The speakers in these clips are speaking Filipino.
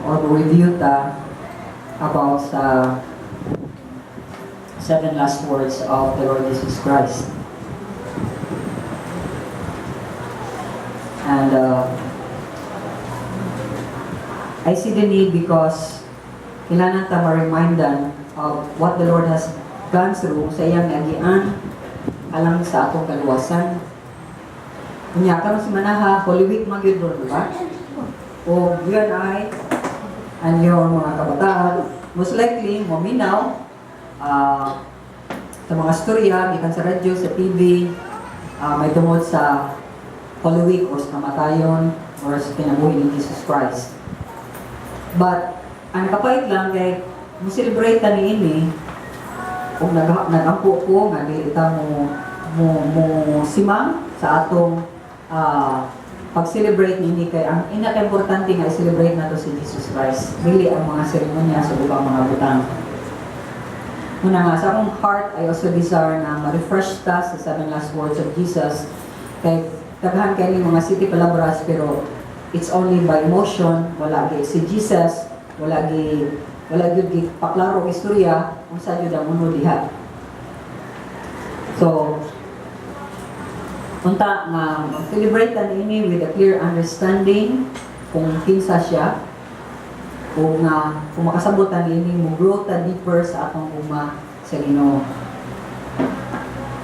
or review ta about sa 7 last words of the Lord Jesus Christ. And I see the need because kailangan ta ma-remindan of what the Lord has gone through sa iyang nagian alang sa atong kaluwasan. Kunya karon si manaha Holy Week magyud ro, diba? O yun ay and your mga kabataan most likely maminaw sa mga storya gikan sa radyo, sa TV, may tungod sa Holy Week o sa kamatayon or sa kinabuhi ni Jesus Christ. But ang kapait lang kay mo celebrate ta niini ug nagampo ko nga dili ta mo simang sa atong pag-celebrate niini kay ang inaka-importante nga i-celebrate nato si Jesus Christ, dili ang mga seremonya sa ubang mga butang. Muna nga sa akong heart, I also desire na ma-refresh ta sa 7 last words of Jesus kay daghan kay mga city palabras pero it's only by emotion, wala gi si Jesus, wala gyud gi paklaro istorya kung sa gyud ang uno diha. So unta nga mag-celebrate ta niini with a clear understanding kung kinsa siya o nga kung makasabot ta niini mo grow ta deeper sa atong ugma sa Ginoo.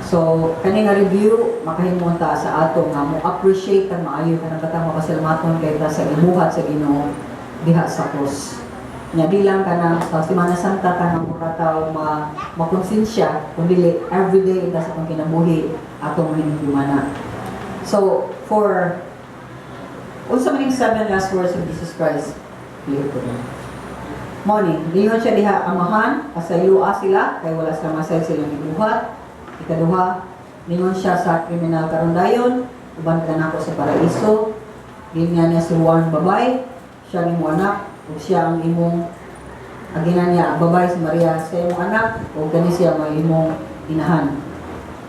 So kani nga review makahimong ta sa ato nga mo appreciate ta maayo kanang batang makasalamaton kay ta sa gibuhat sa Ginoo diha sa cross. Nya di lang kana sa Semana Santa kanang mura taw makonsensya kundi everyday ita sa atong kinabuhi atong hinumana. So for unsa maning 7 last words of Jesus Christ, clear ko na. Morning, diyon siya diha amahan, pasayloa sila kay wala sila masay silang gibuhat. Ikaduha, ningon siya sa kriminal karon dayon, uban ka nako sa paraiso. Ganyan niya suruan babay, siya ang imong anak, ug siya ang imong aginan niya babay si Maria sa imong anak, ug kani siya may imong inahan.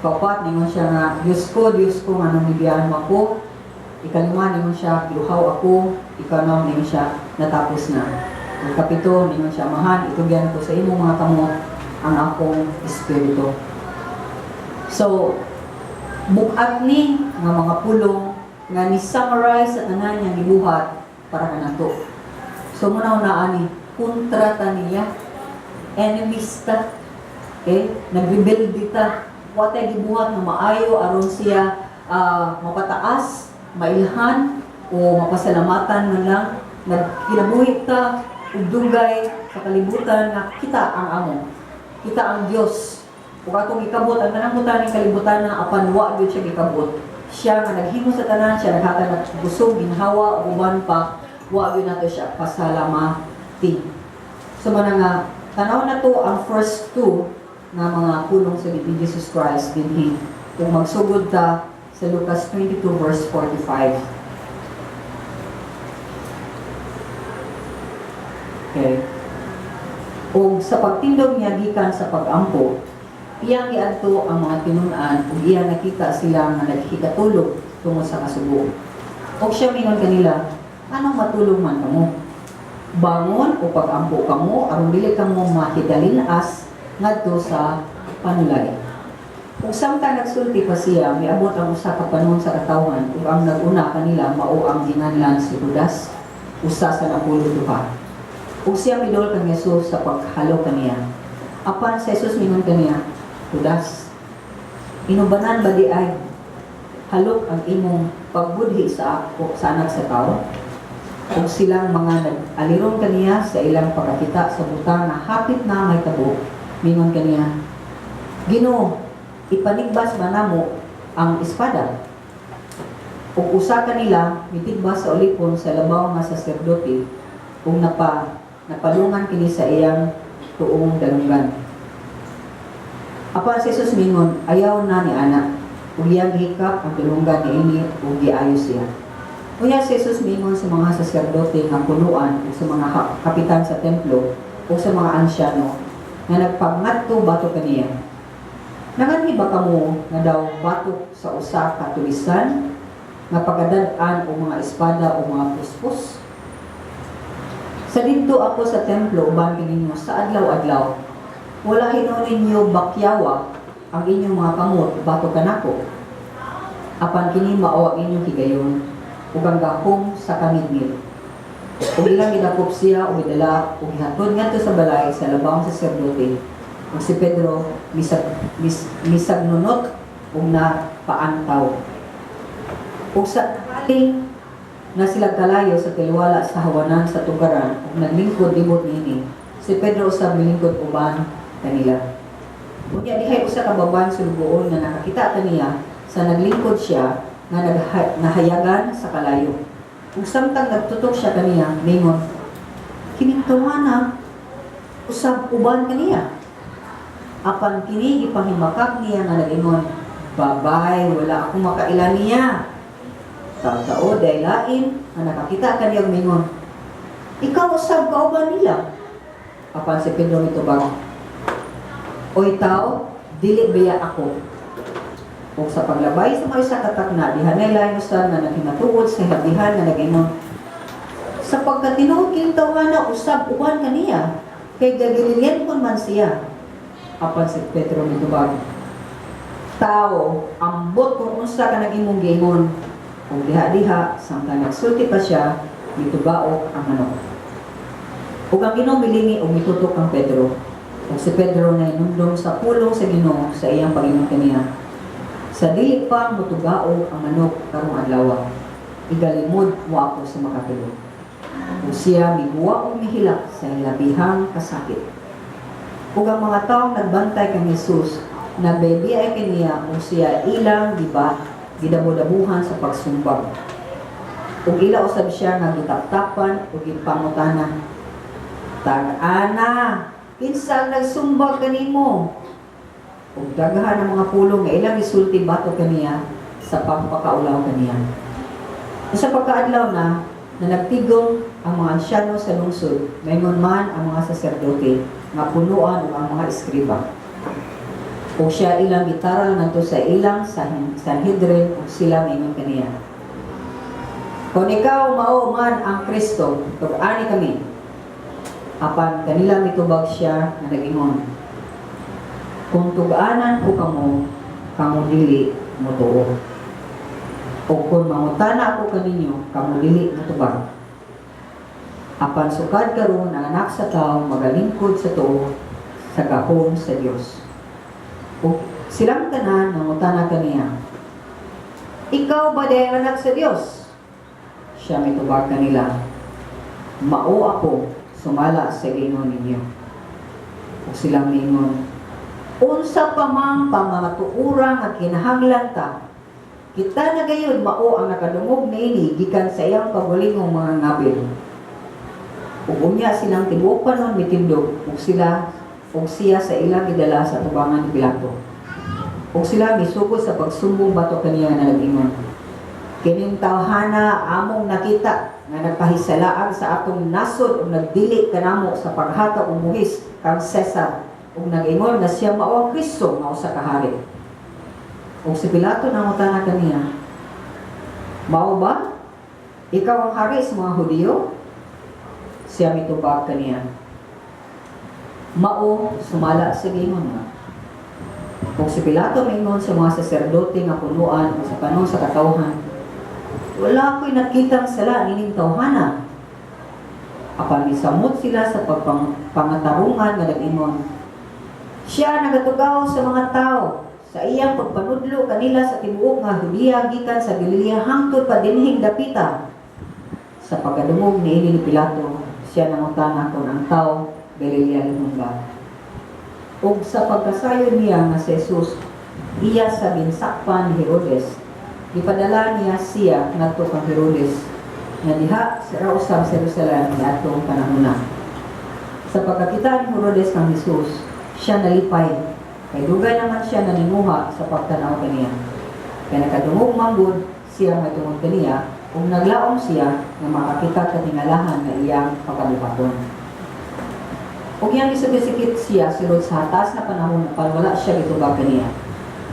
Kaupat, ningon siya nga, Diyos ko, nga nang nibiyahan mo ako. Ikalima, ningon siya, giluhaw ako. Ikanaw, ningon siya, natapos na. Ikapito, ningon siya, amahan, itugyan ko sa imong mga kamot ang akong espiritu. So, bukat ni nga mga pulong nga ni-summarize sa tanan niyang gibuhat para kanato. So, muna-unaan ni, kontrata niya, enemies ta, okay? Nag-rebuild dita, watay gibuhat nga maayo aron siya mapataas, mailhan o mapasalamatan man lang nagkinabuhi ta ug dugay sa kalibutan nga kita ang amo, kita ang Dios. Ug atong ikabot ang tanang butan ning kalibutan na apan wa gyud siya gikabot. Siya nga naghimo sa tanan, siya naghatag ng busog, ginhawa ug uban pa, wa gyud nato siya pasalamati. So man nga tanaw na to ang first two na mga pulong sa ni Jesus Christ dinhi kung magsugod ta sa Lucas 22 verse 45. Okay. O sa pagtindog niya gikan sa pag-ampo, iyang giadto ang mga tinun-an ug iyang nakita sila nga naghigatulog tungod sa kasugo. O siya mingon kanila, anong matulog man kamo? Bangon o pag-ampo kamo aron dili kamo mahidalinas ngadto sa panulay. Kung samtang nagsulti pa siya, miabot ang usa ka panon sa katawhan ug ang naguna kanila mao ang ginganlan si Judas, usa sa napuluduha pa. Ug siya midol kang Hesus sa paghalo kaniya. Apan sa Hesus mingon kaniya, Judas, inubanan ba di ay halok ang imong pagbudhi sa ako sa anak sa tao? Ug silang mga nag-aliron kaniya sa ilang pagkakita sa butang na hapit na may tabo. Mingon kaniya, Ginoo, ipanigbas ba namo ang espada? Ug usa kanila mitigbas sa ulipon sa labaw nga saserdote ug napalungan kini sa iyang tuong dalungan. Apan si Jesus mingon, ayaw na ni anak, ug iyang hikap ang dalungan niini ug giayo siya. Unya si Jesus mingon sa mga saserdote nga punuan ug sa mga kapitan sa templo ug sa mga ansyano nga nagpangadto bato kaniya. Naganhi ba kamo nga daw batok sa usa ka tulisan nga pagdad-an o mga espada o mga puspos? Sa dito ako sa templo, uban ninyo sa adlaw-adlaw. Wala hinon ninyo bakyawa ang inyong mga kamot, bato kanako. Apan kini mao ang inyong higayon, ug ang gahom sa kamidngit. Ug ilang gidakop siya, ug idala, ug gihatod ngadto sa balay sa labang saserdote. Ug si Pedro misagnunot ug napaantaw. Ug sa kaling na sila kalayo sa tiliwala sa hawanan sa tugaran ug naglingkod libot niini, si Pedro usab milingkod uban kanila. Unya dihay usa ka babaeng sulugoon nga nakakita kaniya sa naglingkod siya nga nahayagan sa kalayo. Ug samtang nagtutok siya kaniya, mingon, kining tawhana usab uban kaniya. Apan kini ipahimakak niya nga nagingon, babay, wala akong makailan niya. Tao dahil lain na nakakita kaniya mingon, ikaw usab kauban nila. Apan si Pedro mitubag, oy tao, dili biya ako. Ug sa paglabay sa mga isa katakna, dihanay lain usab na naghimatuod sa habihan na nagingon, sa pagkatinuod kining tawhana usab uban kaniya, kay gagilian kon man siya. Apan si Pedro mitubag, tao, ambot kung unsa ka nag-imong giingon. Kung diha-diha, samtang nagsulti pa siya, mitubaok ang manok. Ug ang Ginoo milingi ug mitutok ang Pedro. Ug si Pedro na inumdum sa pulong sa Ginoo sa iyang Panginoon kaniya. Sa dili pa mutugaog ang manok karong adlaw. Igalimod mo ako sa makatulog. Ug siya miguwa ug mihilak sa labihang kasakit. Ug ang mga taong nagbantay kang Jesus, nabebiyay kaniya ug siya ilang gidabo-dabuhan sa pagsumbag. Ug ila usab siya nga gitaptapan ug gipangutanan. Tag-ana, kinsa nagsumbag kanimo? Ug daghan ang mga pulong nga ilang isulti bato kaniya sa pagpakaulaw kaniya. Sa pagkaadlaw na nagtigom ang mga ansyano sa lungsod, mayingon man ang mga saserdote nga punuan ug ang mga eskriba. O siya ilang gitaral ngadto sa ilang Sanhedrin ug sila mingon kaniya, kung ikaw mao man ang Kristo, tug-ani kami. Apan kanila mitubag siya nga nagingon, kung tug-anan ko kamo dili mo tuo. O kung mangutana ako kaninyo, kamo dili mo tubag. Apan sukad karon ang anak sa tao magalingkod sa tuo sa gahom sa Dios. O silang tanan nangutana kaniya, ikaw ba day anak sa Dios? Siya mitubag kanila, mao ako, sumala sa Ginoo ninyo. O silang mingon, unsa pa mang pamatuurang at kinahanglan ta, kita na gayon mao ang nakadungog niini gikan sa iyang pagulingong mga ngabil. Ug unya silang tibuok pa nun mitindog, ug siya sa ilang gidala sa tubangan ni Pilato. Ug sila misugod sa pagsumbong bato kaniya na nag-ingon, kining tawhana among nakita nga nagpahisalaan sa atong nasod ug nagdili kanamo sa paghatag og buhis kang Cesar, ug nag-ingon nga siya mao ang Kristo nga usa ka hari. Ug si Pilato nangutana kaniya, mao ba ikaw ang hari sa mga Hudiyo? Siya mitubag kaniya, mao, sumala sa Ginoo nga. Kung si Pilato mingon sa mga saserdote nga punuan o sa panong sa katawhan, wala ako'y nakitang sala nining tawhana. Apan misamot sila sa pagpangatarungan nga nag-ingon, siya nagatugaw sa mga tao sa iyang pagpanudlo kanila sa tibuok nga Hudiya gikan sa Galilea hangtod pa dinhing dapita. Sa pagkadungog niini ni Pilato, siya nangutana kung ang tao Galilea limong ba. Ug sa pagkasayon niya nga si Jesus, iya sa ginsakpan ni Herodes, ipadala niya siya ngadto kang Herodes, nga diha sa usab sa Jerusalem niadtong panahon. Sa pagkakita ni Herodes kang Jesus, siya nalipay, kay dugay naman siya naninguha sa pagtanaw kaniya. Kaya nakadungog manggod siya nga tungod kaniya, ug naglaom siya nga makakita katingalahan nga iyang pagkabuhaton. Ug yang isubisikit siya sulod sa hatas na panahon na wala siya gitubag kaniya.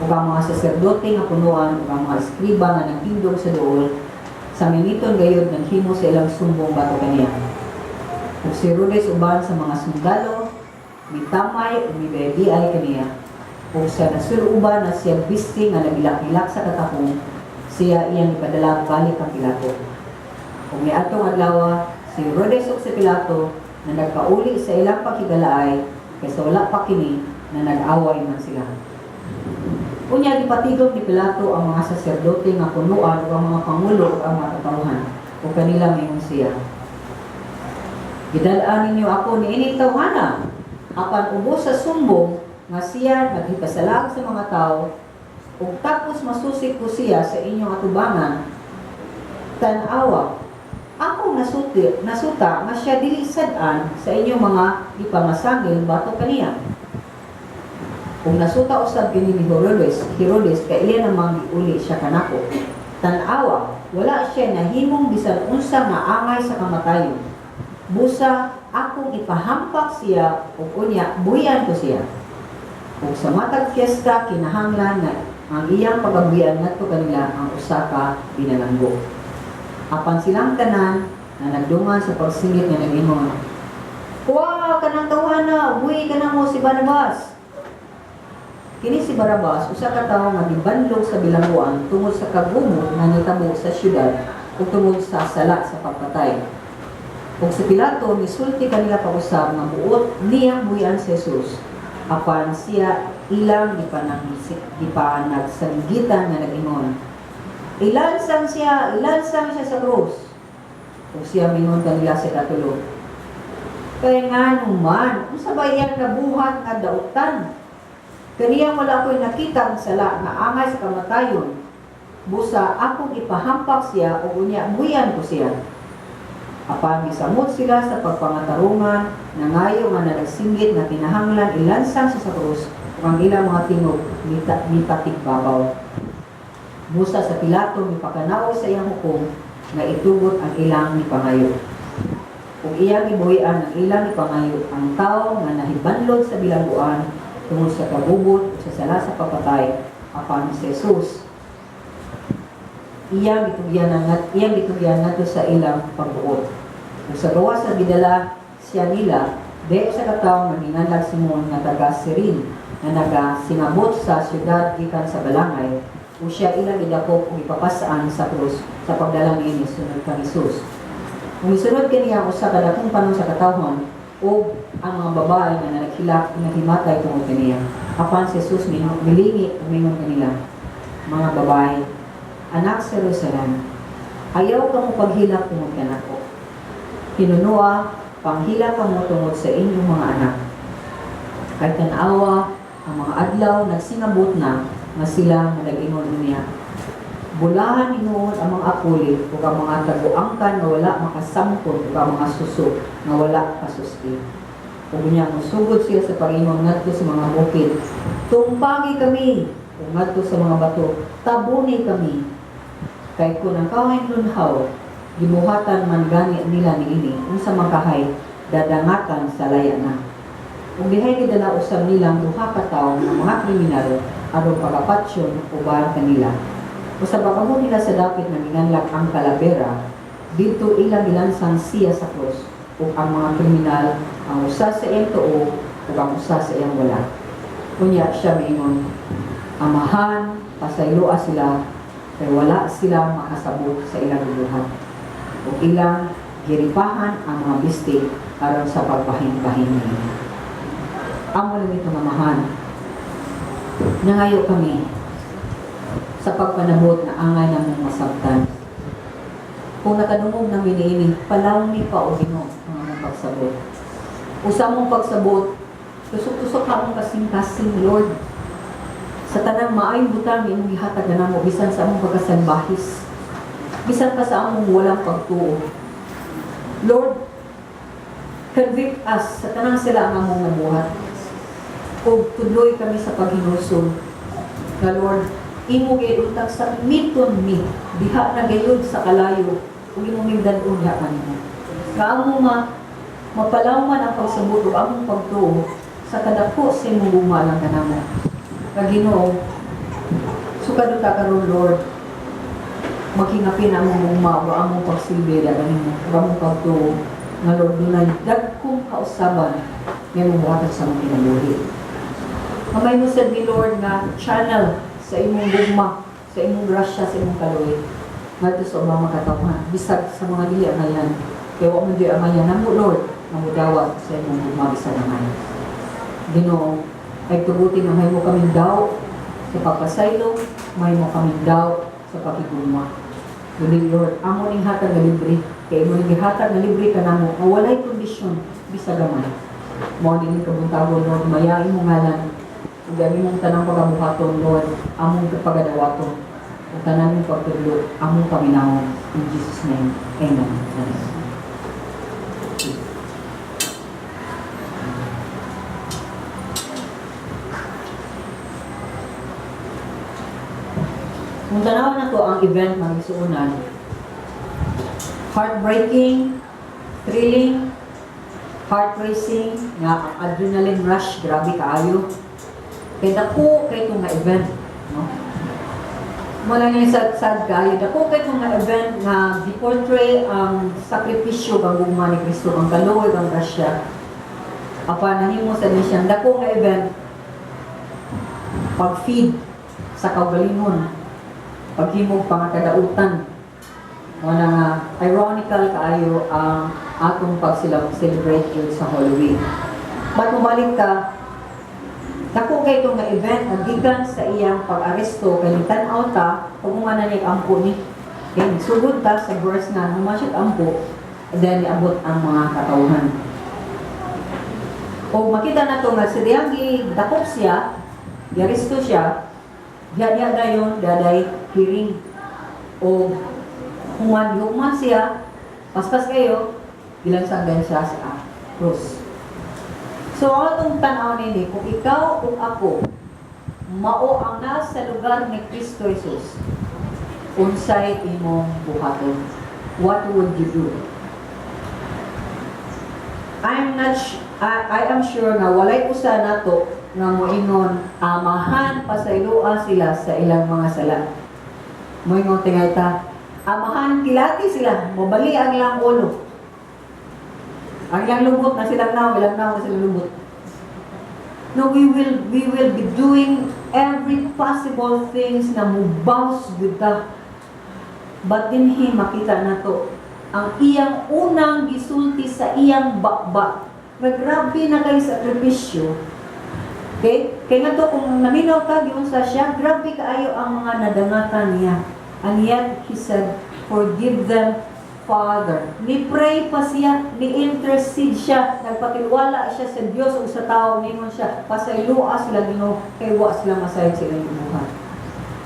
Ug ang mga saserdote nga punuan ug ang mga eskriba nga nagtindog sa duol sa miniton gayud naghimo sa ilang sumbong bato kaniya. Ug si Herodes uban sa mga sundalo, mitamay o mibaybiay kaniya. Kung siya nasuluban na siya bisti nga nagilak-ilak sa katapong, siya iyang ipadala balik ang Pilato. Kung may atong adlaw, si Herodes o si Pilato na nagkauli sa ilang pakigalaay, kaysa wala pa kini na nag-away man sila. Unya gipatigom ni Pilato ang mga saserdote nga punuan o ang mga pangulo o ang mga katawhan o kanila mayon siya. Gidalaan ninyo ako ni ining tawhana, apan ubos sa sumbong nga siya naghipasalag sa mga tao, ug tapos masusik ko siya sa inyong atubangan. Tan-awa, ako nasuta nga siya dili sad-an sa inyong mga ipamasagil bato kaniya. Kung nasuta usab kini ni Herodes kay ilan namang giuli siya kanako. Tan-awa, wala siya nahimong bisan unsa nga angay sa kamatayon. Busa akong ipahampak siya ug unya buyan ko siya. Ug sa matag fiesta kinahanglan nga ang iyang pagabuyan ngadto kanila ang usa ka binalanggo. Apan silang tanan na nagdungan sa pagsingit nga nag-ingon, "Kuha ka ng tawhana, buhi ka na mo si Barabas." Kini si Barabas usa ka tawo nga gibanlog sa bilangguan tungod sa kagumot nga nitabo sa syudad ug tungod sa sala sa pagpatay. Ug si Pilato misulti kanila pausab nga buot niyang buhian si Jesus. Apan siya ilang gipanagsagitan nga nag-ingon, ilansang siya sa krus. Ug siya mingon kanila sa katulo, kaya nga naman, unsa ba iyang nabuhat nga dautan? Kaniya wala ko'y nakita ang sala nga angay sa kamatayon. Busa akong ipahampak siya o unya buyan ko siya. Apan gisamot sila sa pagpangatarungan na ngayo nga nagsinggit na kinahanglan ilansang sa krus ug ang ilang mga tinog mipatigbabaw. Busa sa Pilato mipakanaw sa iyang hukom nga itugot ang ilang nipangayo. Ug iyang gibuhian ang ilang nipangayo ang tawo nga nahibanlod sa bilangguan tungod sa kagubot o sa sala sa papatay apan si Jesus. Iyang gitugyan nato sa ilang pagbuot. Ug sa gawas sa gidala siya nila, de sa katawo nga ginanlag Simon nga taga Sirin na nagasingabot sa syudad gikan sa balangay, ug siya ilang idakop ug ipapasaan sa krus sa pagdala niini sunod kang Jesus. Kung isunod kaniya usa ka dakong panon sa katawhan o ang mga babae na naghimatay tungod kaniya. Apan si Jesus milingi ug mingon kanila, mga babae, anak sa Jerusalem, ayaw ka mo paghilak tungod kanako. Hinunua, panghila ka mo tungod sa inyong mga anak. Kay tanawa, ang mga adlaw nagsingabot na nga sila nag-ingon niya. Bulahan inuon ang mga apuli ug ang mga taguangkan nga wala makasamkot ug ang mga suso nga wala kasusti. Ug niya musugod siya sa Panginoon ngadto sa mga bukid. Tumpagi kami ug ngadto sa mga bato, tabuni kami. Kay kun ang kawain lunhaw, gibuhatan man gani nila niini unsa makahay dadangatan sa laya na. Ug dihay gidala usab nilang duha ka tawo nga mga kriminal aron pagapatsyon uban kanila. Usab pagamo nila sa dapit na ginanlag ang kalabera, dito ilang gilansang siya sa krus ug ang mga kriminal ang usa sa iyang tuo ug ang usa sa iyang wala. Kunya siya mingon, amahan, pasayloa sila kay wala silang makasabot sa ilang buhat. Ug ilang giripahan ang mga bisti aron sa pagpahin-pahin nila. Amo lang ito mamahan. Nangayo kami sa pagpanabot na angay namong masabtan. Kung nakadungog ng biniini, palaw ni pa o Ginoo ang among pagsabot. Usa mong pagsabot, tusok-tusok na mong kasing-kasing, Lord. Sa tanang maayong butang imong gihatag na namo bisan sa among pagkasalbahis. Bisan pa sa among walang pagtuo. Lord, convict us sa tanang sila ang among nabuhat. O tuloy kami sa paghinusog. Na Lord, imo giutag sa miton mi, diha na gayud sa kalayo, ug imo migdan-on ya kanimo. Kaamo mapalawman ang pagsabot ug among pagtuo sa kadako sa imong gumalang kanamo. Ginoo, sukad ta karon Lord, maghingapin ang among gugma o among pagsilbi da kanimo, ug among pagtuo. nga Lord, dunay dagkong kausaban nga mubuhatag sa mga kinabuhi. Kamay mo sad ni Lord nga channel sa imong gugma, sa imong grasya, sa imong kaluoy. Ngadto sa mga makatawhan, bisag sa mga dili angayan. Kaya wa man di angayan namo Lord, nga mudawat sa imong gugma bisag angayan. Ginoo, ay tugutin na may mo kaming daw sa pagpasaylo, may mo kaming daw sa pakigugma. Dili Lord, amo ning hatag nga libre. Kaya mo ning hatag nga libre ka namo, nga walay kondisyon bisag gamay. Mo din kabuntagon Lord, mayain mo ngalan. Ug gani mong tanang pagabuhaton Lord, among pagadawaton. Ug tanan mong pagtudlo, among paminawon. In Jesus name, amen. Kung tanawan na to ang event ng isuunan, heartbreaking, thrilling, heart-racing, nga adrenaline rush, grabe kaayo. Kaya dako kay itong nga event, no? Mula nga yung sad kaayo, dako kay itong nga event nga di-portray ang sakripisyo ng gugma ni Kristo, ang kaluoy, ang grasya. Apa nahimo sa niya, dako nga event, pag-feed sa kaugalingon, paghimog pangakadautan. Wala nga, ironical kaayo ang atong pag-celebrate yun sa Halloween. Ba't bumalik ka, dako kay itong nga event, nagigan sa iyang pag-aresto, kay tan-aw ta, kung nga na niya ampo ni, kaya sugod ta sa verse nga, humasyot ampo, then iabot ang mga katawhan. O makita na to nga, sa diyang dakop siya, i-aresto siya, diya dayon, daday hearing, o human siya, paspas kayo, gilansanggan siya sa cross. So, ang itong tanaw nini, kung ikaw o ako, mao ang nasa lugar ni Kristo Jesus, unsay imong buhaton. What would you do? I am sure na walay usa nato nga moingon amahan pasayloa sila sa ilang mga sala. Moingon tingay ta, amahan kilati sila, mabali ang ilang ulo. Ang ilang lubot na silang ilang na silang lubot. No, we will be doing every possible things na mubaws with that. But dinhi makita na to ang iyang unang gisulti sa iyang bakba. Grabe na kay sakripisyo. Okay? Kaya nga to, kung naminaw ka, giunsa siya, grabe kaayo ang mga nadangatan niya. And yet, he said, forgive them, Father. Ni-pray pa siya, ni-intercede siya, nagpatiwala siya sa Diyos o sa tao, ningon siya, pasaylua sila Ginoo, kay wa sila masayag sila yung buhay.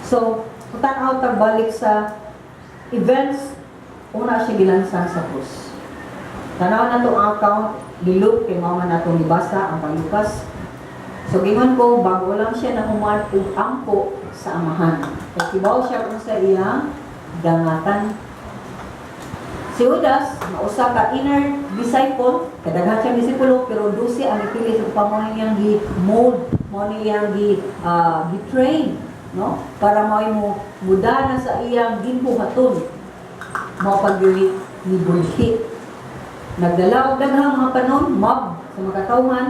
So, tanaw tagbalik sa events, una siya gilansan sa krus. Tanaw na itong account, Luke, kay mama na itong libasa, ang panglukas. So, gingon ko, bago lang siya na human ampo sa amahan. Kaya kibaw siya kung sa iyang dangatan. Si Judas, mausa ka inner disciple, kadaghan siyang disipulo, pero 12 ang ipili sa pamoy niyang gi-mold, mo niyang gi-train, no? Para mo muda na sa iyang ginbuhaton. Mo pag-yuri ni bulhi. Nagdala og daghang mga panon, mob sa mga katawhan,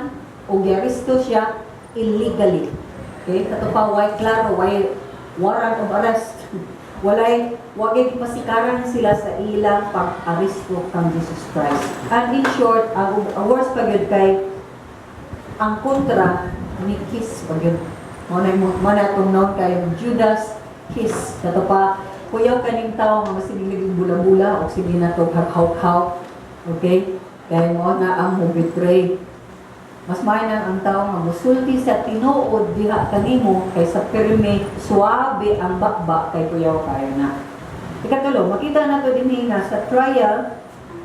o giaristo siya illegally. Okay? Katupa, why klaro, why warrant of arrest. Wagay pasikaran sila sa ilang pag-aristo kang Jesus Christ. And in short, ang worst pagyod kay ang kontra ni Kiss pagyod. Mana itong noon kay Judas Kiss. Kato pa, kuyaw kaning tao nga masigiliging bula-bula o sige na ito haghaw-haw. Okay? Kaya mo na ang betray. Mas mainan ang tao nga musulti sa tinuod diha kanimo kaysa pirme suabe ang bakba kay kuyaw kayo na. Ikatulo, makita nato dinhi nga sa trial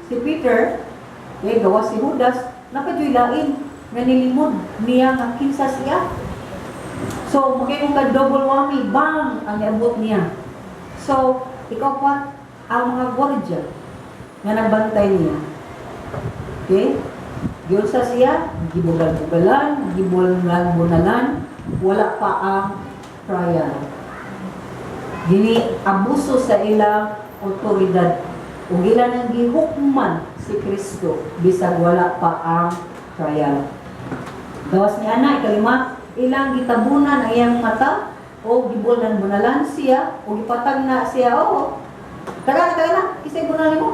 si Peter gawa si Judas napaduylain nga nilimod niya nga kinsa siya. So magayong ka double whammy bang ang iabot niya. So ikaw pa ang mga gwardiya nga nagbantay niya. Okay? Giyonsa siya, gibugal-bugalan, gibulan-bunalan, wala pa ang trial. Gini abuso sa ilang otoridad. Ug ila nang gihukman si Kristo bisag wala pa ang trial. Gawas ni ana ikalima, ilang gitabunan ang iyang mata o gibunan-bunalan siya o gipatag na siya o taga na kisay bunalan mo.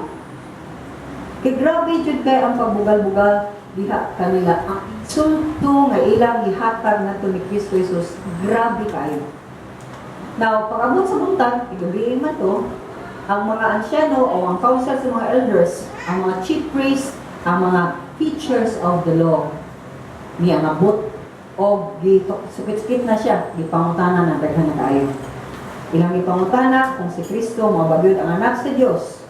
Kay grabe jud kay ang pagbugal-bugal diha kanila. Ang insulto nga ilang gihatag nato ni Kristo Jesus, grabe kayo. Now, pag-abot sa buntag, igabihin man to, ang mga ansyano o ang council sa mga elders, ang mga chief priests, ang mga teachers of the law, niya nabot o sukit-sukit na siya, gipangutana na daghan na tayo. Ilang ipangutana kung si Kristo mabagyod ang anak sa Diyos.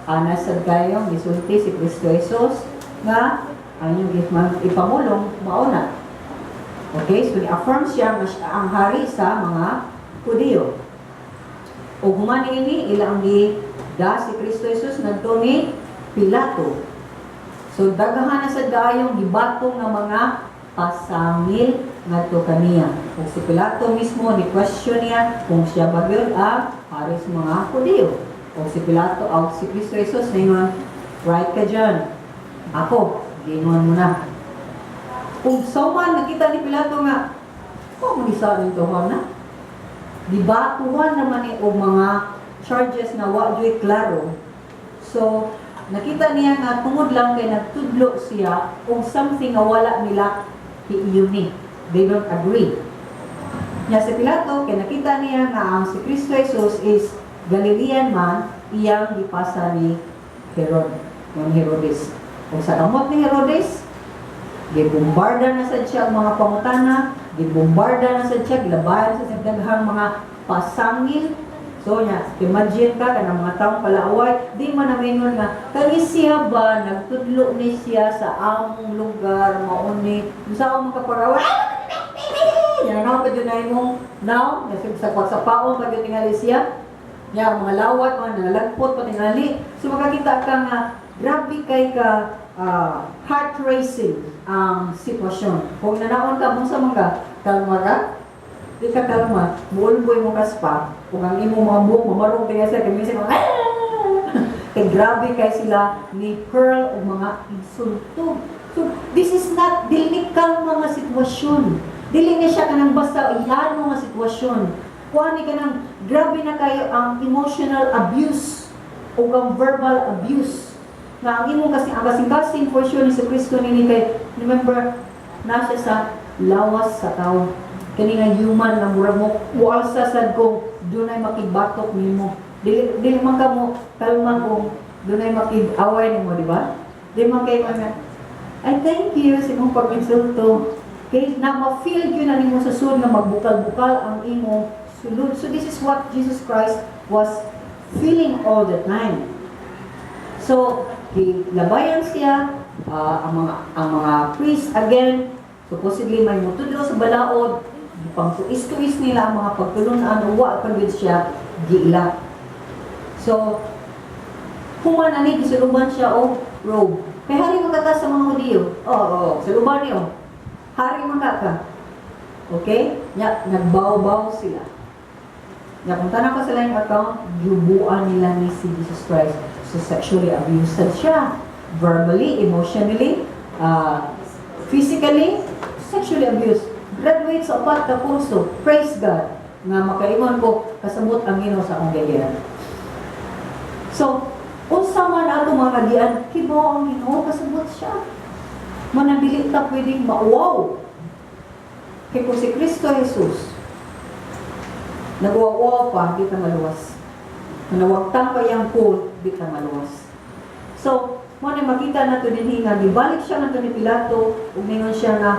Nasad kayo, gisulti si Kristo Jesus nga ang inyong ipamulong mauna. Okay, so i-affirm siya nga siya ang hari sa mga Hudiyo. O human ini ilang da si Kristo Jesus ngadto ni Pilato. So daghan na sa dayong gibatong nga mga pasangil ngadto kaniya. Kung si Pilato mismo ni question niya kung siya ba gyud ang hari sa mga Hudiyo. O si Pilato o si Kristo Jesus ningon, right ka dyan. Ako, ginuan mo na. Kung sauman nakita ni Pilato nga, kung manisa rin to na? Diba, tuhan naman o mga charges na wadyo'y klaro. So, nakita niya nga tungod lang kay nagtudlo siya kung something na wala nila iiyuni. They don't agree. Nya si Pilato, kay nakita niya nga ang si Kristo Jesus is Galilean man, iyang gipasa ni Herod, ng Herodes. Kung sa kamot ni Herodes, gibombarda na sa siya ang mga pangutana, gibombarda na sa siya, gilabayan sa daghang mga pasangil. So nya, imagine ka kanang mga taong palaaway, di man namingon nga kani siya ba nagtudlo ni siya sa among lugar mauni sa among kaparaway. Yan na pa jud na imong now, sa pagsapaon pag tingali siya. Nya mga lawat man nalagpot pa tingali. So makakita ka nga grabe kay ka heart racing ang sitwasyon. Kung nanaon ka mong sa mga kalma ka, di ka kalma, buolboy mo kaspa, kung ang imo mga buhok, mamarong kaya sila, kaya minsan mga kaya grabe kay sila ni Pearl o mga insulto. So, this is not, dili kalma nga sitwasyon. Dili na siya kanang basta iyan mo nga sitwasyon. Kuha ka ng grabe na kayo ang emotional abuse o ang verbal abuse. Nga ang imong kasi ang kasing-kasing for sure ni sa Kristo nini kay remember na siya sa lawas sa tao. Kani nga human nga murag mo ualsa sad kung dunay makibatok nimo. Dili man ka mo kalma kung dunay makig-away nimo, di ba? Di man kay nga I thank you sa imong pag-insulto. Kay na ma-feel yun na nimo sa sud nga magbukal-bukal ang imo sulod. So this is what Jesus Christ was feeling all the time. So labayan siya, ang mga priest again, supposedly may mutudlo sa balaod, pang tuis-tuis nila ang mga pagtulunan, uwa pagod siya, giila. So, human ani, gisuluban siya o robe. Kaya hari magkaka sa mga Hudiyo. Suluban niyo. Hari magkaka. Okay? Nagbaw-baw sila. Kung tanong ko sila yung account, yubuan nila ni si Jesus Christ. So, sexually abused siya. Verbally, emotionally, physically, sexually abused. Graduate sa upat na kurso. Praise God. Nga makaingon ko, kasabot ang Ginoo sa akong gagian. So, unsa man ato mga gagian, kibaw ang Ginoo, kasabot siya. Manabili ta pwedeng mauwaw. Kaya kung si Kristo Jesus, nagwawaw pa, di ka maluwas. Nawagtang pa yung pool, di ka maluwas. So, muna makita na ito din nga, gibalik siya na ito ni Pilato, umingon siya na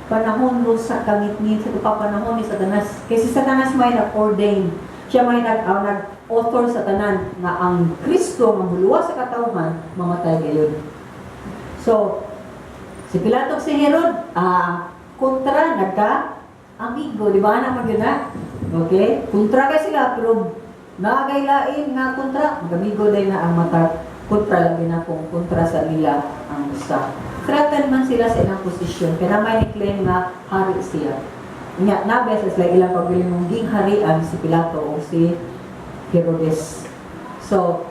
panahon mo sa kangit-ngit, sa papanahon ni Satanas. Kasi Satanas may nag-ordain. Siya may nag-author sa tanan na ang Kristo, ang buluwa sa katauhan, mamatay gayon. So, si Pilato si Herod, kontra, nagka-amigo, di ba naman yun na? Okay? Kontra kayo sila, pero nagaylain nga kontra, magamigo din na ang mata, kontra lang din akong kontra sa nila ang usa. Threatened man sila sa ilang posisyon, kaya may ni-claim nga hari siya. Nga, nabeses sila ilang pagbiling mong ging harian si Pilato o si Herodes. So,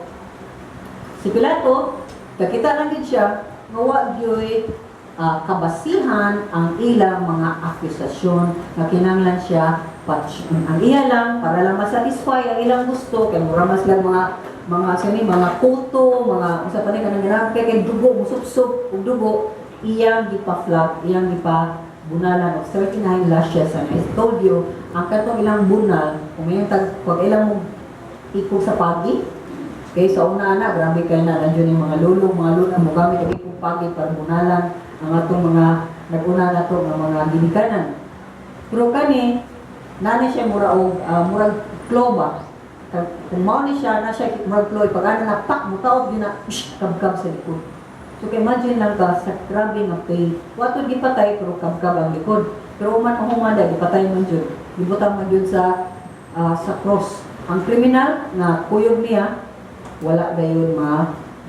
si Pilato, Kakita lang din siya, nga wa gyud kabasihan ang ilang mga akusasyon na kinahanglan siya ang iya lang para lang masatisfy ang ilang gusto kay mura mas lang mga sini mga kulto, mga usa pa ni kanang ginamit kay dugo musupsup ug dugo iyang gipa-flag, iyang gipa-bunalan of 39 lashes. And I told you, ang katong ilang bunal, kung pag ilang mo ikog sa pagi, kay sa una na, grabe kayo na, nandiyon yung mga lulong, mga lulong, mo gamit ang ikog pagi para bunalan ang atong mga nag-una na to ng mga ginikanan. Pero kani, nani siya murag kloba. Kung mao ni siya, na siya murag kloy, pag ano na, pak, mutaog yun na, kabkab sa likod. So, imagine lang ka, sa grabe nga pain. Wato di patay, pero kabkab ang likod. Pero uman ang humada, di patay man dyan. Ibutang man dyan sa cross. Ang kriminal, na kuyog niya, wala dayon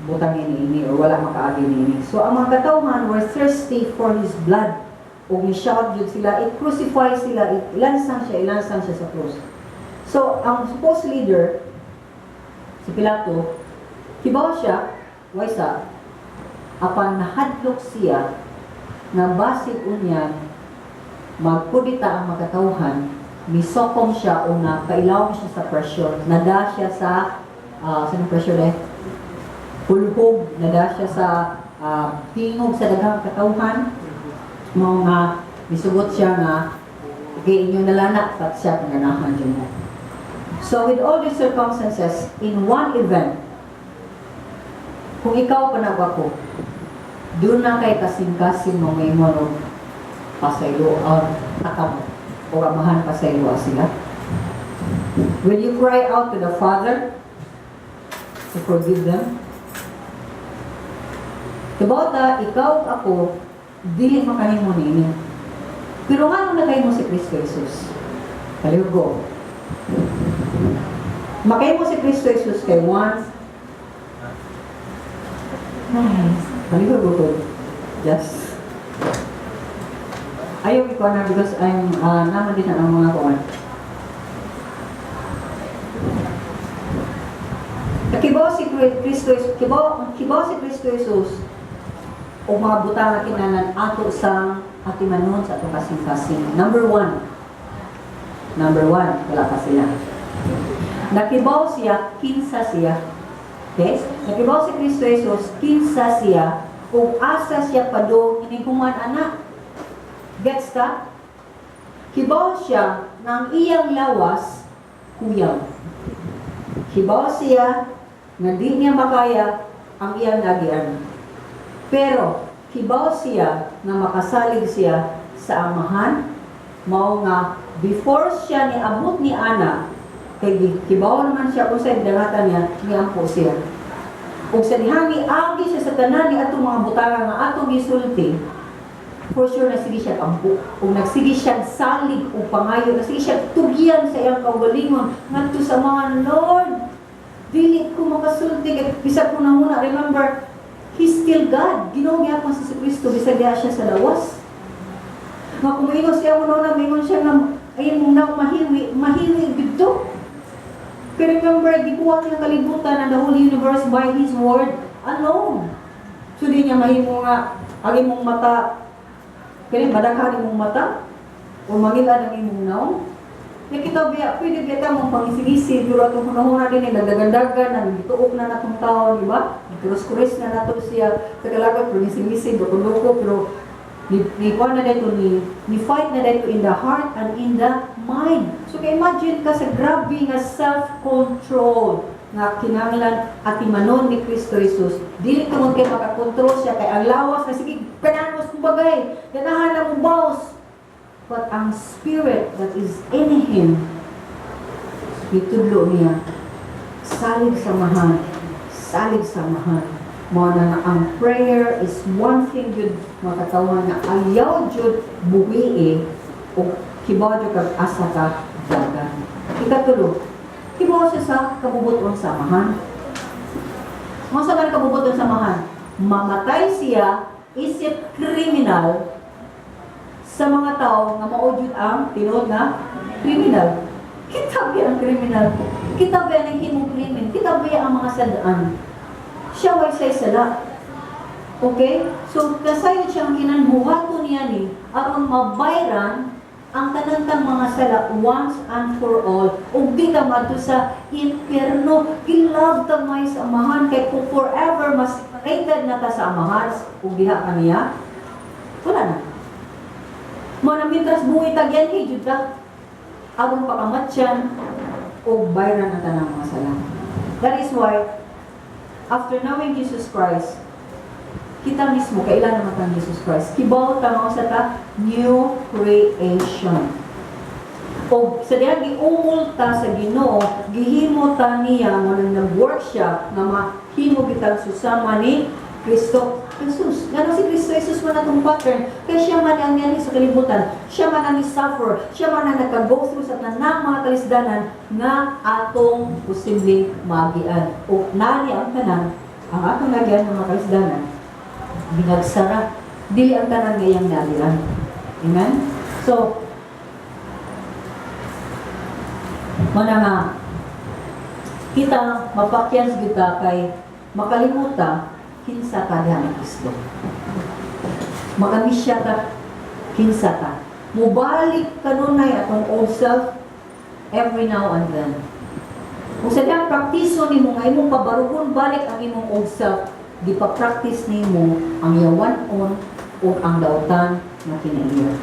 butang ini o wala makaagi ini. So ang mga katawhan were thirsty for his blood. O ni-shout yun sila, i-crucify sila, ilansang siya sa cross. So ang supposed leader, si Pilato, kibaw siya, waysa, apan nahadlok siya, na basig unyan, magkudita ang mga katawhan, misokong siya o na kailaw siya sa pressure, nada siya sa, saan pressure hulhog, nada siya sa tingog sa daghang katawhan, mga nga misugot siya nga kay inyo nalanak at siya ganahan dyan mo. So with all these circumstances, in one event, kung ikaw panagwa ko, doon na kay kasing-kasing mo may mono pasaylo or takam o amahan pasaylo sila. Will you cry out to the Father to forgive them? Kabota, ikaw ako, dili makahimo nini. Pero nga nung nakahimo si Kristo Jesus, kaligo. Makahimo si Kristo Jesus kay one, kaligo ko. Just, ayaw ko na because I'm, naman din ang mga kuwan. Kibaw si Kristo Jesus o mga butang na kinanan ato sa atimanon sa atong kasing-kasing. Number one, wala pa sila. Nakibaw siya, kinsa siya. Okay? Nakibaw si Kristo Jesus, kinsa siya, kung asa siya padong inikuman anak. Gets ka? Kibaw siya ng iyang lawas, kuyaw. Kibaw siya na di niya makaya ang iyang nagian. Pero, kibaw siya na makasalig siya sa amahan, mao nga, before siya niabot ni Ana, kay kibaw naman siya kung sa dangatan niya, niampo siya. Kung sa dihangi, agi siya sa tanan ni atong mga butanga nga atong gisulti, for sure nagsige siya ampo. Kung nagsige siya salig o pangayo, nagsige siya tugyan sa iyang kaugalingon, ngadto sa mga Lord, dili ko makasulti, bisag ko na muna, remember, He's still God. Ginoo gyapon sa Kristo bisag diha siya sa lawas. Nga kung maingon siya mo na maingon siya nga ayun mong na mahiwi dito. Pero remember, gikuha niya kalibutan na the whole universe by His word alone. So di niya mahimo nga ang imong mata kaya madaghan imong mata o mangila ng imong naong. Kita biya, pwede kita mong pangisig-isig, pero itong hunahuna din ay nagdagandagan, nagituok na natong tao, di ba? Nagkuros-kuros na nato siya, sa kalagat, pangisig-isig, loko-loko, pero ni-fight na dito in the heart and in the mind. So, imagine ka sa grabe nga self-control nga kinanglan at imanon ni Kristo Jesus. Dili ka mong kayo makakontrol siya, kaya ang lawas na sige, panangos kong bagay, ganahan na mong boss. But ang spirit that is in Him, itudlo niya, salig samahan. Mo na ang prayer is one thing yun, makatawan na ayaw yun buhi o kibaw yun kag asa ka dagan. Ikatulo, kibaw siya sa kabubuton samahan. Mga sa kabubuton samahan, mamatay siya, isip kriminal, sa mga tao nga maudyon ang tinod na kriminal. Kitabi ang kriminal. Kitabi ang himong krimen. Kitabi ang mga sadaan. Siya way say sala. Okay? So, kasayod siyang kinanbuhaton niya ni, aron mabayran ang tanang mga sala once and for all. Ug di ka madto sa impierno, ilove ta may sa amahan, kay kung forever mas separated na ta sa amahan, ug diha ka niya, wala na. Mo na mitras buhi tagyan ni Juda, aron pakamatyan, ug bayran ang tanang mga sala. That is why, after knowing Jesus Christ, kita mismo, kailan naman kang Jesus Christ? Kibaw tanaw sa ta, new creation. O sa diha giungol ta sa Ginoo, gihimo ta niya mo nag-workshop nga mahimo kitang susama ni Kristo Jesus. Ngano si Kristo Jesus man atong pattern, kay siya man ang yani sa kalibutan, siya man ang suffer, siya man ang nagka-go through sa tanang mga kalisdanan nga atong posibleng magian. O nani ang tanan, ang atong nagyan ng mga kalisdanan, binagsara, dili ang tanan ngayang naliran. Amen? So, mana nga, kita mapakyas kita kay makalimuta kinsa ka diha ni Kristo. Makamisya ka kinsa ka. Mubalik kanunay atong old self every now and then. Kung sa diyang praktiso nimo nga imong pabarugon balik ang imong old self, di pa-practice nimo ang yawan-on o ang dautan na kinaiya.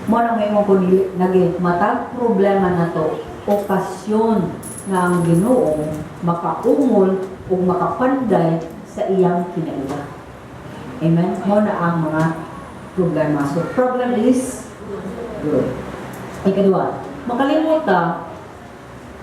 Mo na may imong kunili nagi matag problema na to, okasyon nga ang Ginoo makaumol o makapanday sa iyang kinaiya. Amen? Mo na ang mga problema. So, problem is good. Ikadua, makalimuta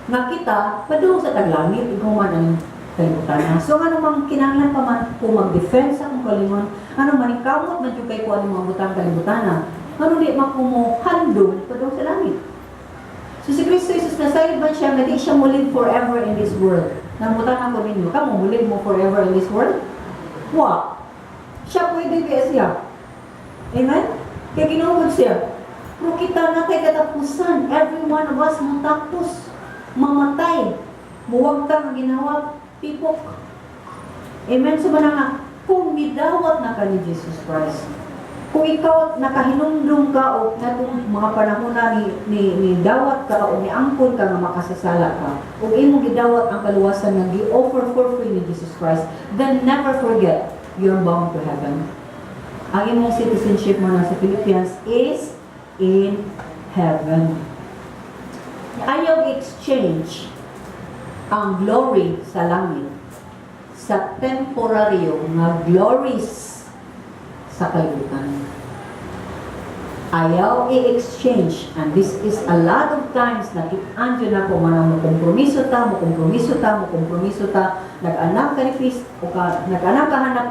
nga kita padung sa taglangit, ikaw man ang kalimutan. So, ano mang kinahanglan pa man kung mag-defense sa kong kalimon, ano man ikamot man yung kay ko ano mga butang kalimutan, ano di makumuhandong padung sa langit. So, si Kristo Jesus nasayod man siya, na di siya mulig forever in this world. Namutan ako ninyo, kamo mulig mo forever in this world? Wa. Siya pwede kaya siya. Amen? Kaya ginugod siya. Pero kita na kay katapusan, every one of us matapos, mamatay, muwag kang ginawa, tipok. Amen? So ba nga, kung midawat na ka ni Jesus Christ, kung ikaw nakahinumdum ka o natong mga panahon na ni dawat ka o ni angkon ka nga makasasala ka o imong gidawat ang kaluwasan nga gi-offer for free ni Jesus Christ, then never forget you're bound to heaven. Ang imong citizenship mo na sa Philippians is in heaven. Ayaw exchange ang glory sa langit sa temporaryo nga glories sa kalibutan. Ayaw i-exchange, and this is a lot of times nakit-andyo na ko manang kompromiso ta, nag-anak ka ni Kristo, o nag-anak ka hanap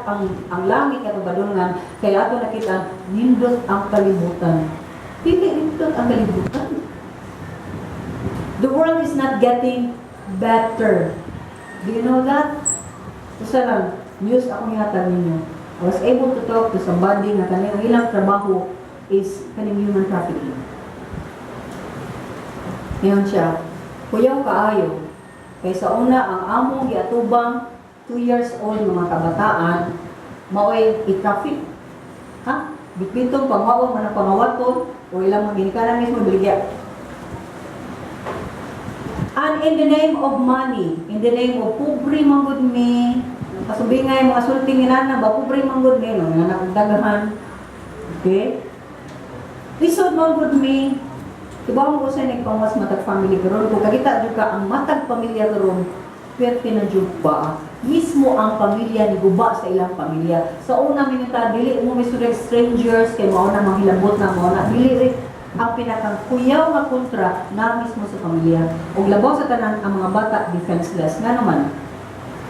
ang langit at badungan, kaya ato nakita, nindot ang kalibutan. Pili nindot ang kalibutan. The world is not getting better. Do you know that? Isa lang, news ako nihatag ninyo. I was able to talk to somebody na kanyang ilang trabaho is kanyang human trafficking. Ngayon siya, kuyaw kaayo. Kaya sa una, ang among giatubang 2 years old mga kabataan, mao'y i-traffic. Ha? Bitbitong pangawang manang pangawaton, o ilang mga ginikanan mismo biligya. And in the name of money, in the name of pobre manggod me, kasubingay mga sulting inana ba pobre manggod me no nga nakagdagahan. Okay? Lisod manggod me. Tibaw mo sa nagpamas matag family karon kung kakita jud ka ang matag pamilya karon pwerte na jud ba mismo ang pamilya ni guba sa ilang pamilya. Sa una minuta dili mo misud strangers kay mao na manghilabot na mao na dili ang pinakang kuyaw nga kontra na mismo sa pamilya. Og labaw sa tanan ang mga bata defenseless nga naman.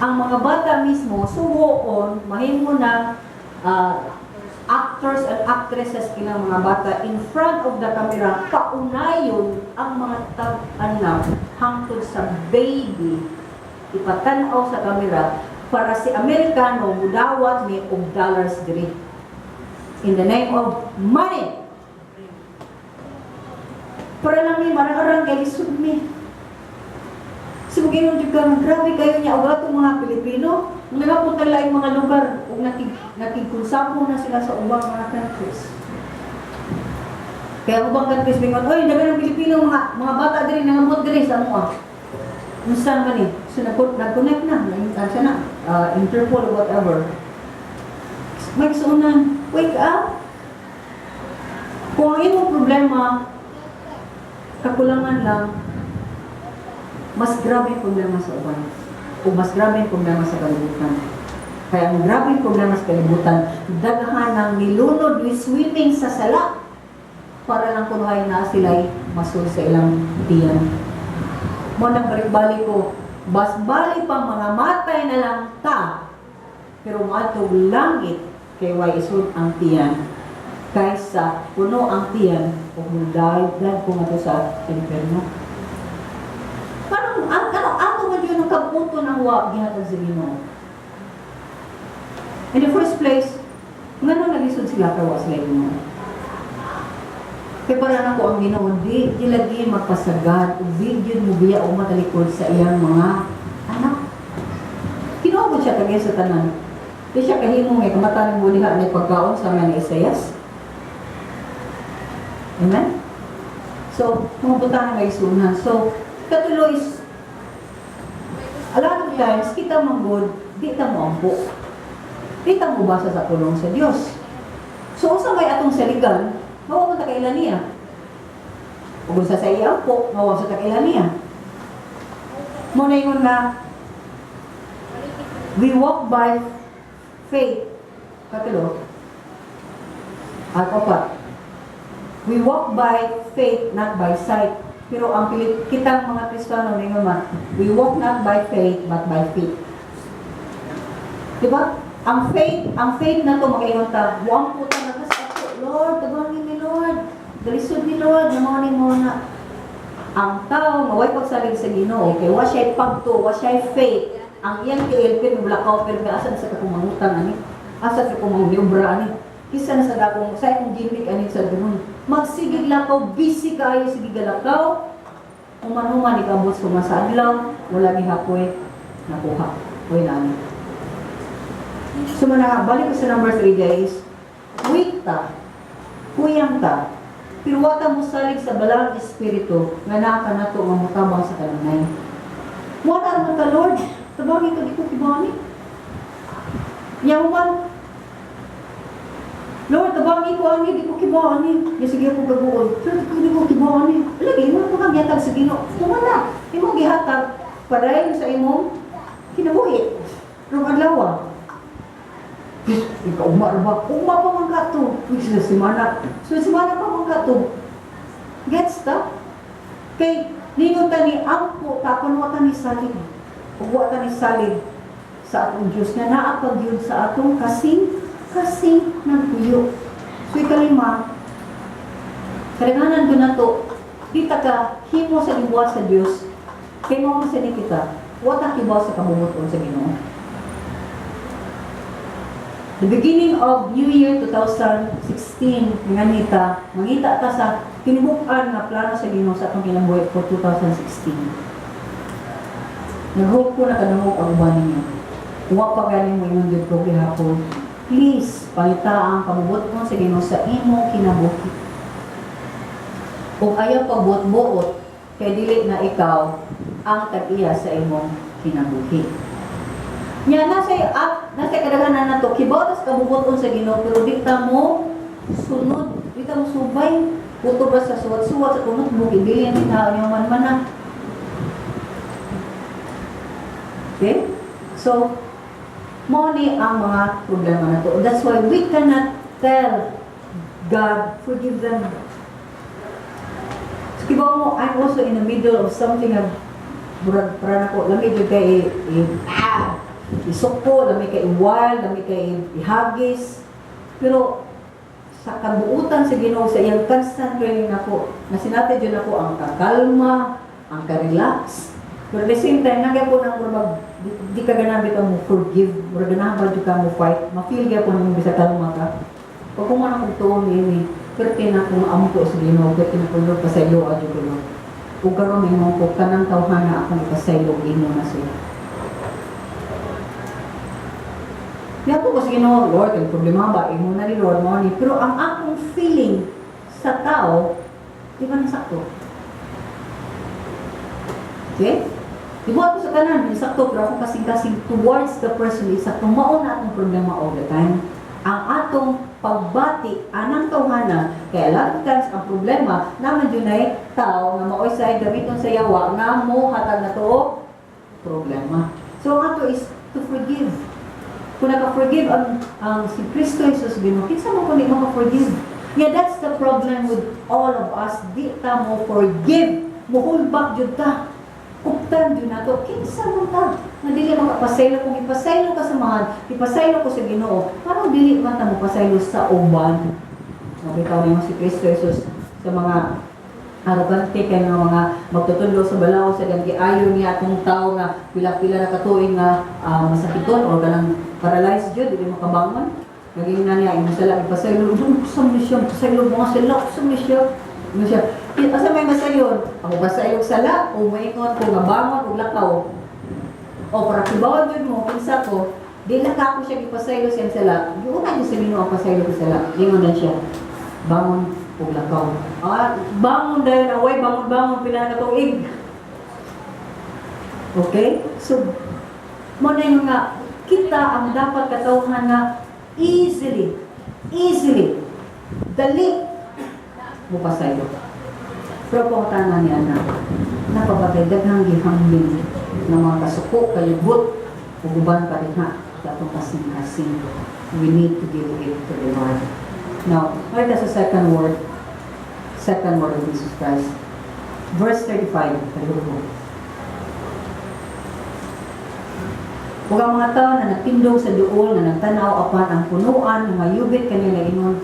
Ang mga bata mismo suwoon mahimo na actors and actresses kinang mga bata in front of the camera paunayon ang mga tag-anak hangtod sa baby ipatanaw sa camera para si Amerikano mudawat ni og dollars diri in the name of money. Para lang ni marang-arang kay lisod mi. Sugihon jud kang grabe kayo niya og atong mga Pilipino Nagapunta lang yung mga lugar o nakikonsamo na sila sa ubang mga countries. Kaya ubang countries bingon, oy, dagan ng Pilipino mga bata diri nangamot diri sa amoa. Unsa man ni? So nag-connect na, Interpol or whatever. May suunan, wake up. Kung ang iyong problema, kakulangan lang, mas grabe yung problema sa uban. O mas grabe yung problema sa kalibutan. Kaya ang grabe yung problema sa kalibutan, daghan ng nilunod with swimming sa sala para lang kunuhay na sila'y masul sa ilang tiyan. Mo nang balik-balik ko, bas balik pa mga matay na lang ta, pero matog langit kay way isud ang tiyan kaysa puno ang tiyan o dahil ko nga to sa inferno. Parang ano man yun ang kabuto ng wa gihatag sa Ginoo. In the first place, ngano nalisod sila kawa sa Ginoo? Kaya para na ko ang Ginoo, di lagi magpasagad, di yun mo biya o matalikod sa iyang mga anak. Kinuha siya kagaya sa tanan. Di siya kahimo may kamatanan mo diha na pagkaon sa mga ni Isaias. Amen? So, mga butang na isunan. So, katulo is, a lot of times, kita manggod, di ta mo ampo. Di ta mo basa sa tulong sa Diyos. So, sa may atong saligan, mawa mo ta kailan niya. O kung sa iya ampo, mawa sa kailan niya. Muna yun na, we walk by faith. Katulo. At opat. We walk by faith, not by sight. Pero ang kitang mga Kristiyano naman, we walk not by faith, but by faith. Diba? Ang faith na ito, mag-iwan ta, huwag po ta nakas ako, Lord, tabangin ni Lord, dalisod ni Lord, namanin mo na. Ang tao, maway pagsalig sa Ginoo, okay, wa siya'y pagto, wa siya'y faith. Ang iyang kielpin, blackout, pero asan sa kapumangutan, ani? Asan sa kumangubra, ani? Isa na sa dakong, sa ikong gimmick, ani sa ganun. Magsigig lakaw, busy kayo, sige galakaw. Uman-uman, ikabot sa adlaw, wala ni hapoy, nakuha. Uy, nani. So, balik ko sa number 3, guys. Wait ta. Kuyang ta. Pero wata mo salig sa balang espiritu, nga naka na ito mamutabang sa kanunay. Wala naman ka, Lord. Tabangin ka, di ko kibani. Yaman, Lord, tabangin ko ani, di ko kibani. Ya sige ako gabuon. Pero di ko kibani. Lagi, mo kang gihatag sa Ginoo. Kumana, imo gihatag para sa imong kinabuhi. Rong adlaw. Ikaw umar ba? Uma pa man kato. Sa semana. So semana pa man kato. Gets ta? Kay ningon ta ni ampo tapon wa ta ni salig. Ug wa ta ni salig sa atong Dios nga naa pag yun sa atong kasing nagpuyo. So ikalima, kalinganan ko na to, di ta ka himo sa libuhat sa Dios. Kay mo sa ni kita, wa ta kibaw sa kabubuton sa Ginoo. The beginning of New Year 2016, mangita ta sa tinubukan na plano sa Ginoo sa atong kinabuhi for 2016. Nag-hope ko na kanamog ang uban ninyo. Huwag pa galing mo yung Diyos ko gihapon. Please, palita ang kabubot mo sa Ginoo sa imong kinabuhi. Kung ayaw pagbuot-buot, kay dili na ikaw ang tag-iya sa imong kinabuhi. Nya nasa kadaghanan na to, kibaw tas kabubuton sa Ginoo, pero di ta mo sunod, di ta mo subay, puto ba sa suwat-suwat sa tunot mo, ibilin din na yung man-mana. Okay? So, money ang mga problema na to. That's why we cannot tell God, forgive them. So, kibaw mo, I'm also in the middle of something na para ko, lamig yung kay isok ko, lamig kay iwal, lamig kay ihagis. Pero, sa kabuutan sa Ginoo, sa iyang constant training ako, na sinatid yun ako ang kakalma, ang ka-relax. Pero at the same time, nagya po nang di ka ganabit ang mo forgive, or ganabit ka mo fight, ma-feel ka po nang bisa kalma ka. Pag kung man akong tuon yun pero kung amto sa Ginoo, pero kinakulog pa sa iyo at yung Ginoo. Kung karoon may mga po, kanang tawhan na akong ipasaylo ino na siya. Kaya po kasi Ginoo, Lord, ang problema ba, imo na ni Lord mo ni. Pero ang akong feeling sa tao, di ba nasakto? Okay? Di ba ako sa kanan, nasakto, pero ako kasing-kasing towards the person, isakto, mauna akong problema all the time. Ang atong pagbati, anang tawhana, kaya lang times ang problema, naman yun ay tao na maoy sa gamiton sa yawa, nga mo hatag na to problema. So ang ato is to forgive. Kung naka-forgive ang si Kristo Jesus Ginoo, kinsa mo kung di maka-forgive? Yeah, that's the problem with all of us. Di ta mo forgive. Mo hold back jud ta. Kuptan jud nato. Kinsa mo ta? Na dili makapasaylo kung ipasaylo ka sa mahal, ipasaylo ko sa Ginoo. Parang dili man ta mo pasaylo sa uban. Mabitaw ni si Kristo Jesus sa mga arrogante kay nga mga magtutulo sa balaw sa ayo niya atong tao nga pila-pila na katuig nga masakiton o ganang paralyzed jud dili makabangon. Naging na niya imusala ipasaylo sa misyon, pasaylo mo nga sila sa misyon. Ano siya? Asa may masayon? Ako pasaylo sala o maingon ko nga bangon og lakaw. O para kibaw jud mo kinsa ko, dili ka ako siya ipasaylo sa sala. Giuna jud sa Ginoo ang pasaylo sa sala. Ingon na siya. Bangon og lakaw. Bangon dahil away, bangon pila na tuig. Okay? So, mo na yung nga, kita ang dapat katawhan na easily, dali, mupasaylo. Pero kung tanan niya na, napapatay, daghang gihambing ng mga kasuko, kayubot, uguban pa rin ha, datong kasing-kasing. We need to give it to the Lord. Now, right as a second word of Jesus Christ. Verse 35, kalubo. Huwag ang mga tao na nagtindog sa duol, na nagtanaw apan ang punuan, na mayubit kanila inon.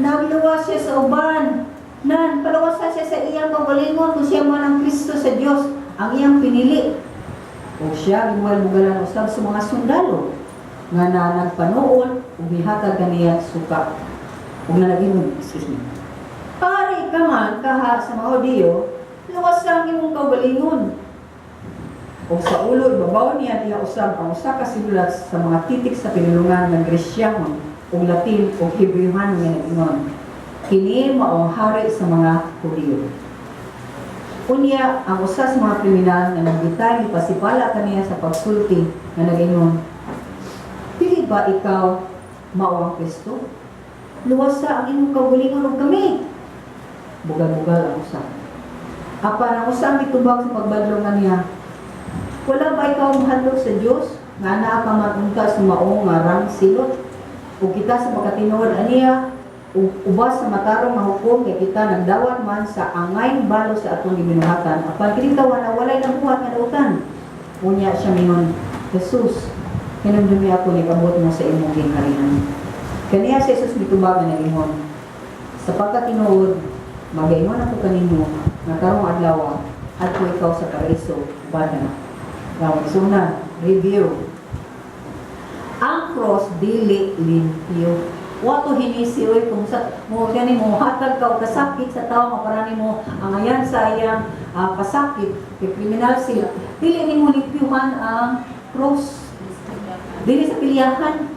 Nagluwas siya sa uban. Palawas siya sa iyang kagalingon kung siya man ang Kristo sa Diyos, ang iyang pinili. O siya, gimugal-mugalan usab sa mga sundalo, nga na nagpanuol, umihatag kaniya suka. Huwag na nag-inom, excuse me. Pari ka man, kaha sa mga audio, luwas lang imong kaugalingon. O sa ulo, ibabaw niya niya usab ang usa ka silulat sa mga titik sa pinulungan ng Grisyahon, o Latin, o Hebrewhan nga nag-ingon. Kini maong hari sa mga Hudyo. Unya, ang usa sa mga kriminal na nagbitay, ipasipala kaniya sa pagsulti na nag-ingon. Dili ba ikaw mao ang Kristo? Luwas sa ang imong kaugalingon og kami. Bugal-bugal ang usa. Apan ang usa ang mitubag sa pagbadlong niya. Wala ba ikaw mahadlok sa Dios nga naa ka matunta sa maong ngarang silot? O kita sa makatinuod aniya, ubas sa matarong nga hukom kay kita nagdawat man sa angay balo sa atong gibinuhatan. Apan kinitawan na walay nabuhat nga dautan. Unya siya mingon, Jesus, hinumdumi ako ni kabot mo sa imong gingharian. Kaniya si Jesus mitubag na ingon. Sa pagkatinuod, magaingon ako kanino nga karong adlaw adto ikaw sa paraiso bana. Now, suna, review. Ang cross dili limpyo. Wato hinisiyoy kung sa mo kani mo hatag ka og kasakit sa tawo maparani mo ang ayan sa iyang pasakit kay kriminal sila. Dili nimo limpyuhan ang cross. Dili sa pilyahan.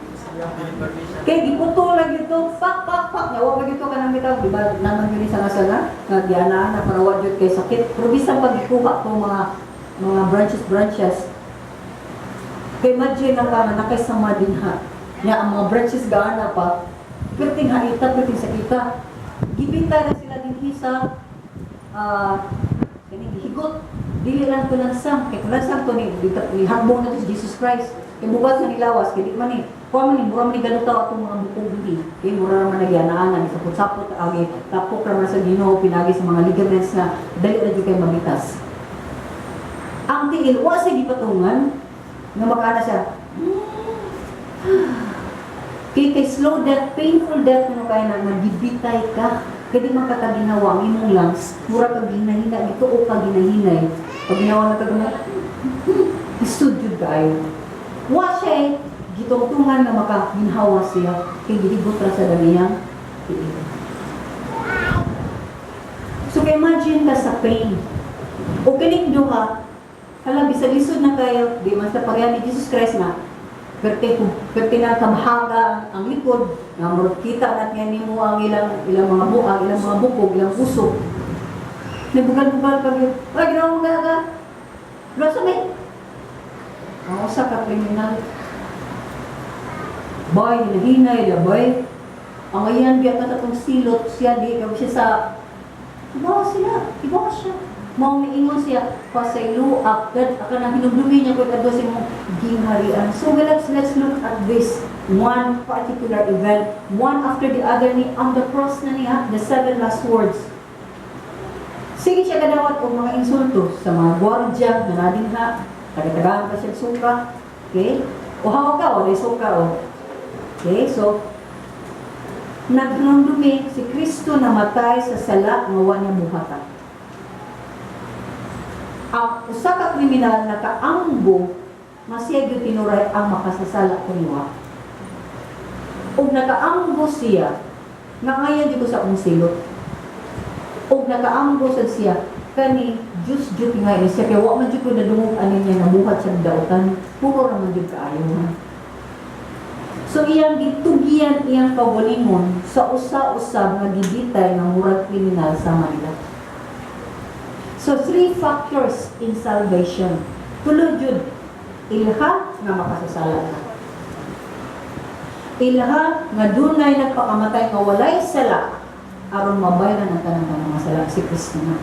Kaya giputo lang ito, pak, nawa ba ito ka nang bitaw, di ba naman yun sa nasala, na diyanaan na parawad yun kay sakit, pero bisang pagikuha itong mga branches. Kaya imagine lang ka na nakaisama din ha, nga ang mga branches gaana pa, perting haita, perting sakita, gibita na sila din sa higot, dili lang ito lansang, kaya lansang ito ni hambong na ito si Jesus Christ, kaya bubat na nilawas, kaya di man eh, kung mura man ganutaw atong mga bukong hindi. Kaya mura naman nagyanaanan, sapot-sapot, tapok naman sa Ginoo, pinagi sa mga ligaments na dali na di kayo mabitas. Ang tiil, wa sa gipatungan, nga makana siya, kay slow death, painful death, kung kaya na magibitay ka, kaya di makataginawa, ang imong lungs, mura kag ginahina, ito o kag ginahinay. Pag ginawa na kag istudyod kayo. Wa siya gitungtungan na makaginhawa siya kay gihibot ra sa daniyang tiil. So kay imagine ka sa pain. O kining duha, hala bisag lisod na kayo, di man sa pareha ni Jesus Christ na Perte na kamahaga ang likod, nga murag kita nat nga nimo ang ilang mga buang, ilang mga bukog, ilang puso. Nabugal-bugal pa gyud. Ay, ginawa mo ka. Rasa may. Ang usa ka kriminal. Bay, hinahinay, labay. Ang ayan, biya ka tatong silot siya, di ka siya sa... Ibawa siya. Mao miingon siya, pasaylo, akad, na hinumdumi niya kung ito si mong gingharian. So let's look at this one particular event, one after the other ni on the cross na niya, the 7 last words. Sige siya kadawat o mga insulto sa mga gwardya na nadinha, taga-tagaan pa siya suka, okay? O hawa ka o, suka o. Okay, so, nagnumdumi si Kristo namatay sa sala nga wa niya buhatan. Ang usa ka kriminal nakaanggo masiya gyud tinuray ang makasasala kaniya. Ug nakaanggo siya nga ngayon gyud sa silot. Ug nakaanggo sad siya kani Diyos gyud nga siya kay wa man gyud nadungog ani niya nabuhat sa dautan, puro ra man gyud kaayo. So iyang gitugian iyang kaugalingon sa usa-usab nga gibitay nga murag kriminal sa Manila. So, 3 factors in salvation. Tulod yun, ilha nga makasasala na. Ilha nga dunay nagpakamatay nga walay sala aron mabayaran ang tanang mga sala si Kristo na.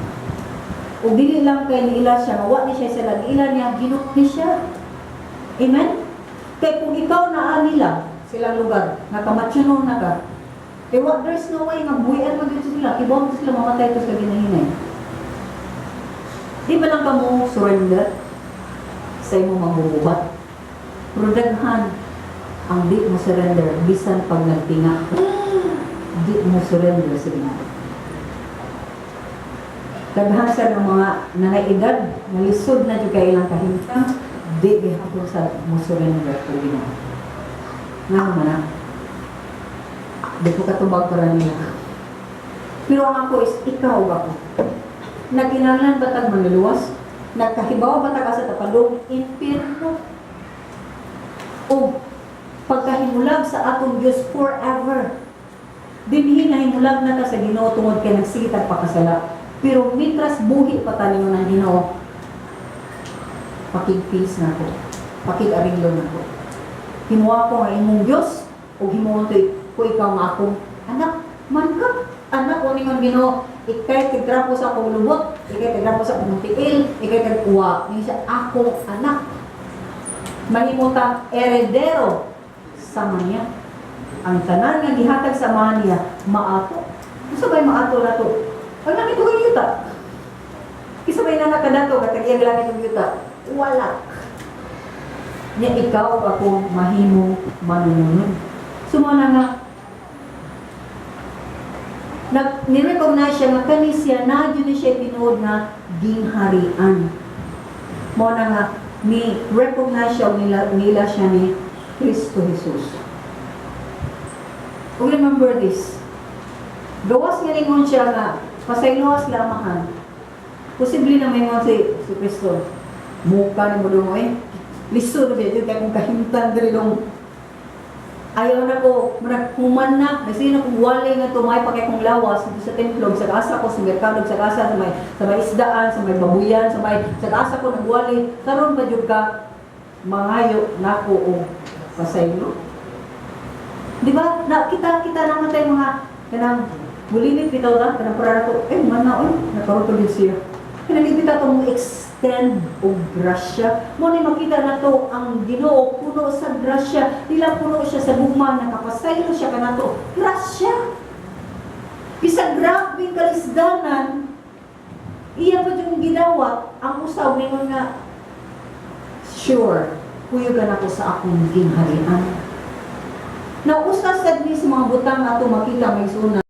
O dili lang kay niila siya, nga ni siya sala, niila niya, ginuk ni siya. Amen? Kaya kung ikaw na nila, silang lugar, nakamatsuno na ka, kaya there's no way nga buhian mo dito sila, ibang sila mamatay ito sa ginahinay. Di ba lang ka mo surrender sa imo mabubuhat? Pero daghan ang di mo surrender, bisan pag nagtinga, di mo surrender sa Ginoo. Daghan sa mga nanay-edad, nalisod na juga ilang kahimtang, di gihapon sa mo surrender sa Ginoo. Nga naman na, di ko katubag para nila. Pero ang ako is, ikaw ako. Nagkinahanglan batag manluluwas, nagkahibaw batag sa tapadong impierno, o pagkahimulag sa atong Diyos forever. Dinhi na himulag na ta sa Ginoo tungod kay nagsigit pakasala. Pero mitras buhi pa tayo ng Ginoo, pakig-peace na ko, pakig-aringlo na ko. Himuha ko nga imong Diyos, o himuha ko ikaw nga akong anak, man ka, anak ko ningon Ginoo. Ikay tigrapo sa akong lubot, ikay tigrapo sa akong tiil, ikay tagkuha. Yung siya akong anak. Mahimutang eredero sa manya. Ang tanan nga gihatag sa manya, maato. Kisa ba'y maato na to? Pag nakito kayo yuta. Kisa ba'y nanakadato, katagiyag lang itong yuta? Wala. Niya ikaw ako mahimong manununod. Sumana nga, nirecognize siya nga kani siya na yun siya tinuod na gingharian. Mo na nga ni recognize siya nila siya ni Kristo Jesus. Remember this. Gawas nga ningon siya nga pasayloas lamahan. Posible na may si Kristo. Muka ni mo doon eh. Listo na biya kaya kung kahimtan dali dong ayaw na ko, human na, nasino kong wali nga tumay pa kaya kong lawas sa templo, sa kasa ko, sa merkado, sa kasa, sa may isdaan, sa may babuyan, sa kasa ko nagwali, karon pa jud ka, mangayo na ko o pasaylo. Di ba? Kita naman tayo mga, kanang, bulinit bitaw na, kanang para to, man na, nakaroon to din siya. Kanang kita itong extend o grasya. Mo ni makita na to ang Ginoo puno sa grasya. Dila puno siya sa gugma, nakapasaylo siya kanato. Grasya. Bisag grabing kalisdanan, iya pa yung gidawat, ang usaw ningon nga, sure, kuyugan ako sa akong gingharian. Nausas sad ni sa mga butang ato makita may suna.